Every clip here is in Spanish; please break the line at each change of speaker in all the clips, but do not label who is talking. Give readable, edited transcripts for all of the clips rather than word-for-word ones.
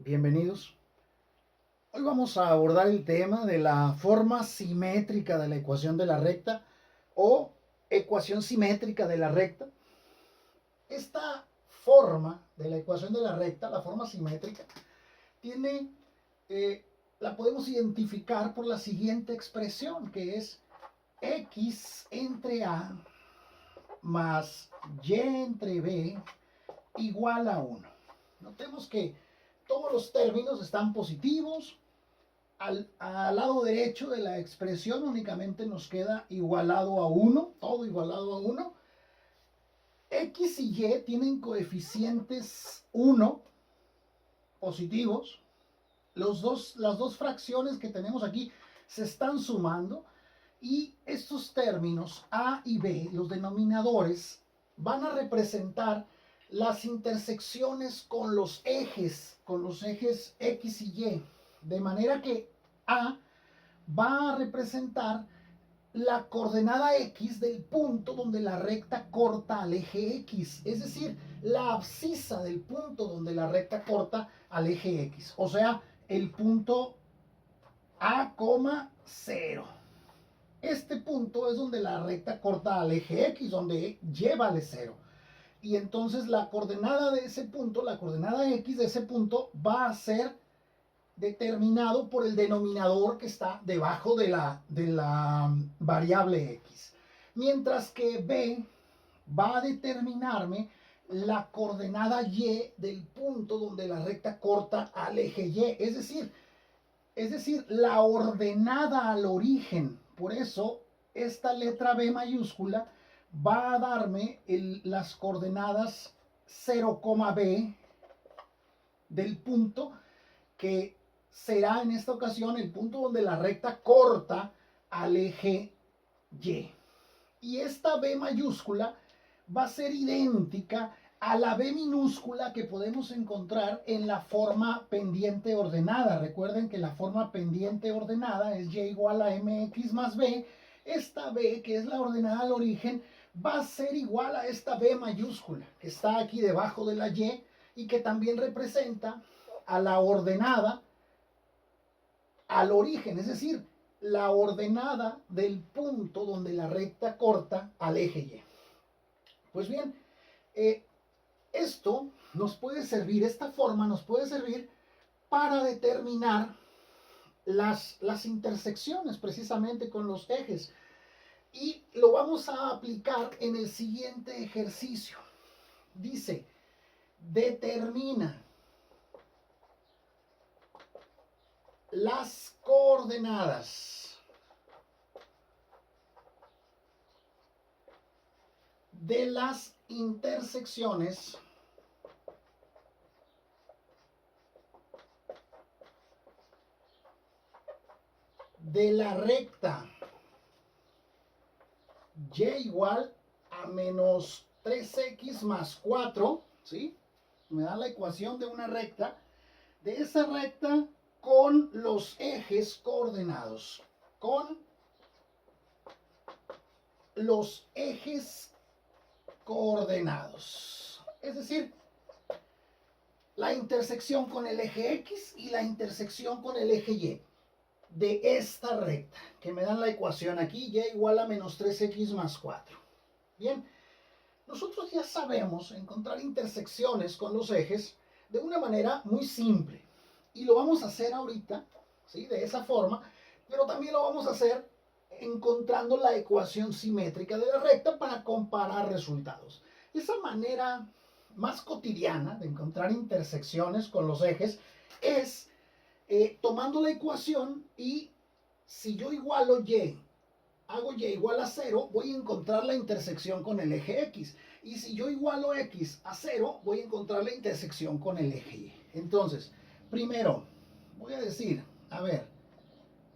Bienvenidos. Hoy vamos a abordar el tema de la forma simétrica de la ecuación de la recta o ecuación simétrica de la recta. Esta forma de la ecuación de la recta, la forma simétrica, tiene, la podemos identificar por la siguiente expresión, que es x entre a más y entre b igual a 1. Notemos que todos los términos están positivos. Al lado derecho de la expresión únicamente nos queda igualado a 1, todo igualado a 1. X y Y tienen coeficientes 1 positivos. Las dos fracciones que tenemos aquí se están sumando y estos términos A y B, los denominadores, van a representar las intersecciones con los ejes X y Y, de manera que A va a representar la coordenada X del punto donde la recta corta al eje X, es decir, la abscisa del punto donde la recta corta al eje X, o sea, el punto A, 0. Este punto es donde la recta corta al eje X, donde Y vale 0. Y entonces la coordenada de ese punto, la coordenada X de ese punto va a ser determinado por el denominador que está debajo de la variable X. Mientras que B va a determinarme la coordenada Y del punto donde la recta corta al eje Y. Es decir, la ordenada al origen. Por eso, esta letra B mayúscula va a darme las coordenadas 0, B del punto que será en esta ocasión el punto donde la recta corta al eje Y. Y esta B mayúscula va a ser idéntica a la B minúscula que podemos encontrar en la forma pendiente ordenada. Recuerden que la forma pendiente ordenada es y igual a mx más b. Esta b, que es la ordenada al origen, va a ser igual a esta b mayúscula que está aquí debajo de la y que también representa a la ordenada al origen, es decir, la ordenada del punto donde la recta corta al eje Y. Pues bien, esto nos puede servir, esta forma nos puede servir para determinar las intersecciones precisamente con los ejes. Y lo vamos a aplicar en el siguiente ejercicio. Dice, determina las coordenadas de las intersecciones de la recta y igual a menos 3x más 4, ¿sí? Me da la ecuación de una recta, de esa recta con los ejes coordenados, con los ejes coordenados. Es decir, la intersección con el eje X y la intersección con el eje Y de esta recta, que me dan la ecuación aquí, y igual a menos 3x más 4. Bien, nosotros ya sabemos encontrar intersecciones con los ejes de una manera muy simple. Y lo vamos a hacer ahorita, ¿sí? De esa forma, pero también lo vamos a hacer encontrando la ecuación simétrica de la recta para comparar resultados. Esa manera más cotidiana de encontrar intersecciones con los ejes es tomando la ecuación y si yo igualo y, hago y igual a 0, voy a encontrar la intersección con el eje X. Y si yo igualo X a 0, voy a encontrar la intersección con el eje Y. Entonces, primero, voy a decir, a ver,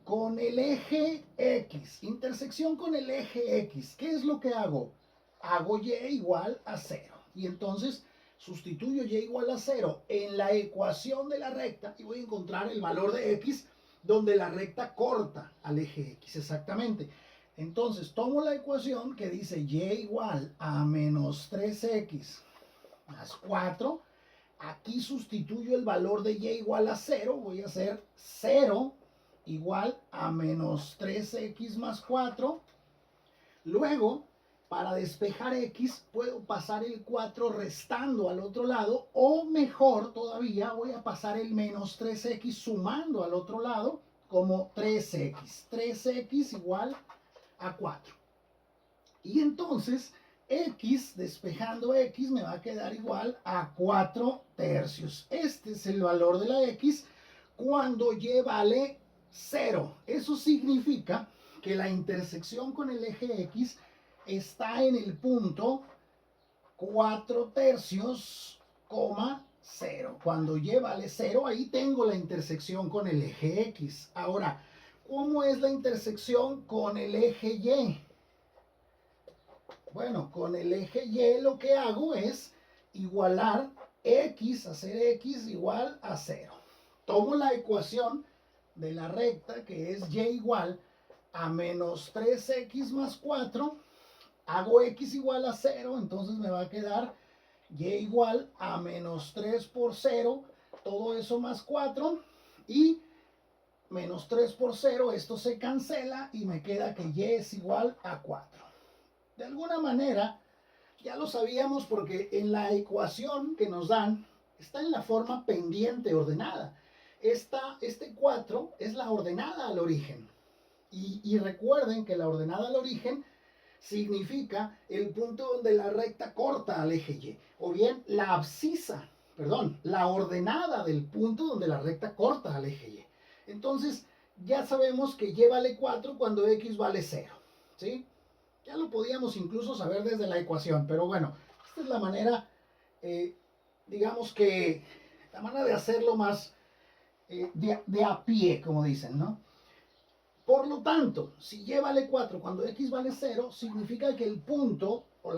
con el eje X, intersección con el eje X, ¿qué es lo que hago? Hago y igual a 0. Y entonces sustituyo y igual a 0 en la ecuación de la recta y voy a encontrar el valor de X donde la recta corta al eje X, exactamente. Entonces tomo la ecuación que dice y igual a menos 3x más 4. Aquí sustituyo el valor de y igual a 0. Voy a hacer 0 igual a menos 3x más 4. Luego, para despejar x, puedo pasar el 4 restando al otro lado, o mejor todavía, voy a pasar el menos 3x sumando al otro lado como 3x. 3x igual a 4. Y entonces, x, despejando x, me va a quedar igual a 4 tercios. Este es el valor de la x cuando y vale 0. Eso significa que la intersección con el eje x está en el punto 4 tercios, 0. Cuando y vale 0, ahí tengo la intersección con el eje x. Ahora, ¿cómo es la intersección con el eje y? Bueno, con el eje y lo que hago es igualar x, hacer x igual a 0. Tomo la ecuación de la recta, que es y igual a menos 3x más 4, hago x igual a 0, entonces me va a quedar y igual a menos 3 por 0, todo eso más 4, y menos 3 por 0, esto se cancela y me queda que y es igual a 4. De alguna manera, ya lo sabíamos porque en la ecuación que nos dan, está en la forma pendiente ordenada. Este 4 es la ordenada al origen. Y recuerden que la ordenada al origen significa el punto donde la recta corta al eje y. O bien la abscisa, perdón, la ordenada del punto donde la recta corta al eje y. Entonces, ya sabemos que y vale 4 cuando x vale 0. ¿Sí? Ya lo podíamos incluso saber desde la ecuación, pero bueno, esta es la manera, digamos que, la manera de hacerlo más de a pie, como dicen, ¿no? Por lo tanto, si y vale 4 cuando x vale 0, significa que el punto, o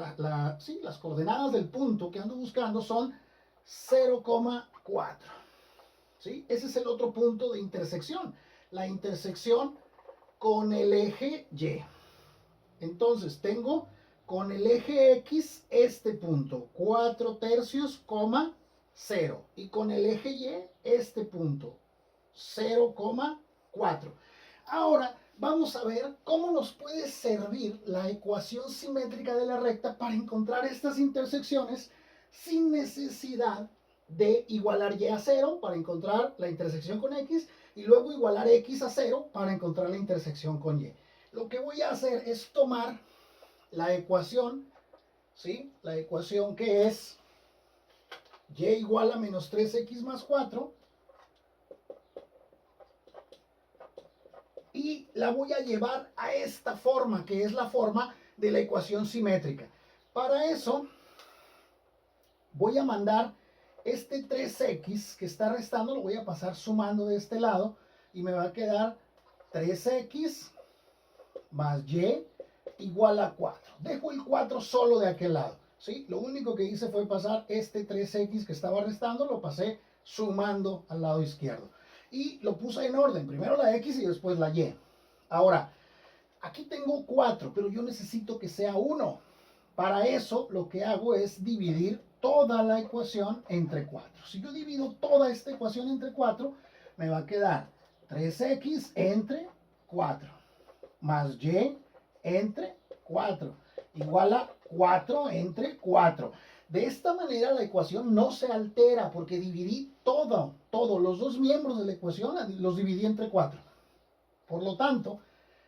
sí, las coordenadas del punto que ando buscando son 0,4. ¿Sí? Ese es el otro punto de intersección, la intersección con el eje y. Entonces tengo con el eje x este punto, 4 tercios, 0. Y con el eje y este punto, 0,4. Ahora vamos a ver cómo nos puede servir la ecuación simétrica de la recta para encontrar estas intersecciones sin necesidad de igualar y a 0 para encontrar la intersección con x y luego igualar x a 0 para encontrar la intersección con y. Lo que voy a hacer es tomar la ecuación, ¿sí? La ecuación que es y igual a menos 3x más 4, y la voy a llevar a esta forma, que es la forma de la ecuación simétrica. Para eso, voy a mandar este 3x que está restando, lo voy a pasar sumando de este lado, y me va a quedar 3x más y igual a 4. Dejo el 4 solo de aquel lado, ¿sí? Lo único que hice fue pasar este 3x que estaba restando, lo pasé sumando al lado izquierdo. Y lo puse en orden, primero la x y después la y. Ahora, aquí tengo 4, pero yo necesito que sea 1. Para eso lo que hago es dividir toda la ecuación entre 4. Si yo divido toda esta ecuación entre 4, me va a quedar 3x entre 4 más y entre 4 igual a 4 entre 4. De esta manera la ecuación no se altera porque dividí todos los dos miembros de la ecuación los dividí entre 4. Por lo tanto,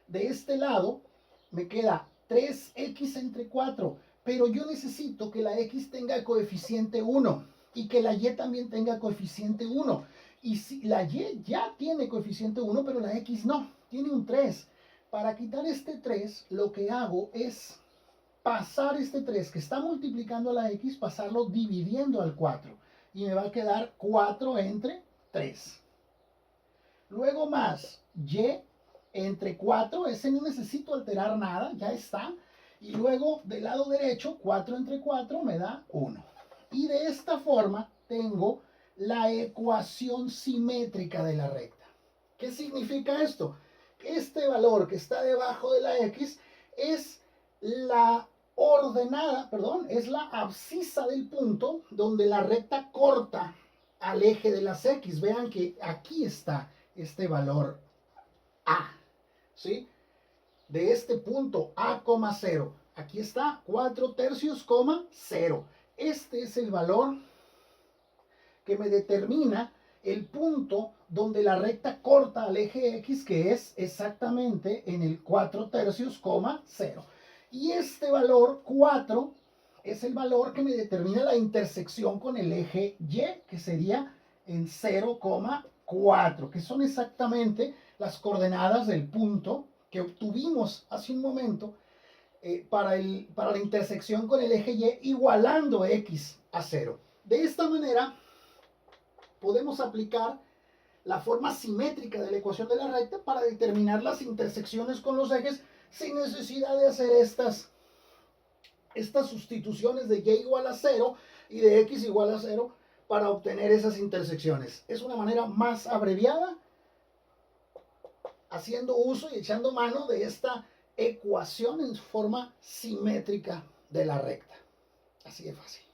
de este lado me queda 3x entre 4, pero yo necesito que la x tenga coeficiente 1 y que la y también tenga coeficiente 1. Y si la y ya tiene coeficiente 1, pero la x no, tiene un 3. Para quitar este 3, lo que hago es pasar este 3 que está multiplicando a la x, pasarlo dividiendo al 4. Y me va a quedar 4 entre 3. Luego más y entre 4, ese no necesito alterar nada, ya está. Y luego del lado derecho, 4 entre 4 me da 1. Y de esta forma tengo la ecuación simétrica de la recta. ¿Qué significa esto? Que este valor que está debajo de la x es la ordenada, perdón, es la abscisa del punto donde la recta corta al eje de las X. Vean que aquí está este valor A, ¿sí? De este punto A, 0. Aquí está 4/3, 0. Este es el valor que me determina el punto donde la recta corta al eje X, que es exactamente en el 4/3, 0. Y este valor 4 es el valor que me determina la intersección con el eje Y, que sería en 0,4, que son exactamente las coordenadas del punto que obtuvimos hace un momento para la intersección con el eje Y, igualando X a 0. De esta manera podemos aplicar la forma simétrica de la ecuación de la recta para determinar las intersecciones con los ejes sin necesidad de hacer estas sustituciones de Y igual a 0 y de X igual a 0 para obtener esas intersecciones. Es una manera más abreviada, haciendo uso y echando mano de esta ecuación en forma simétrica de la recta. Así de fácil.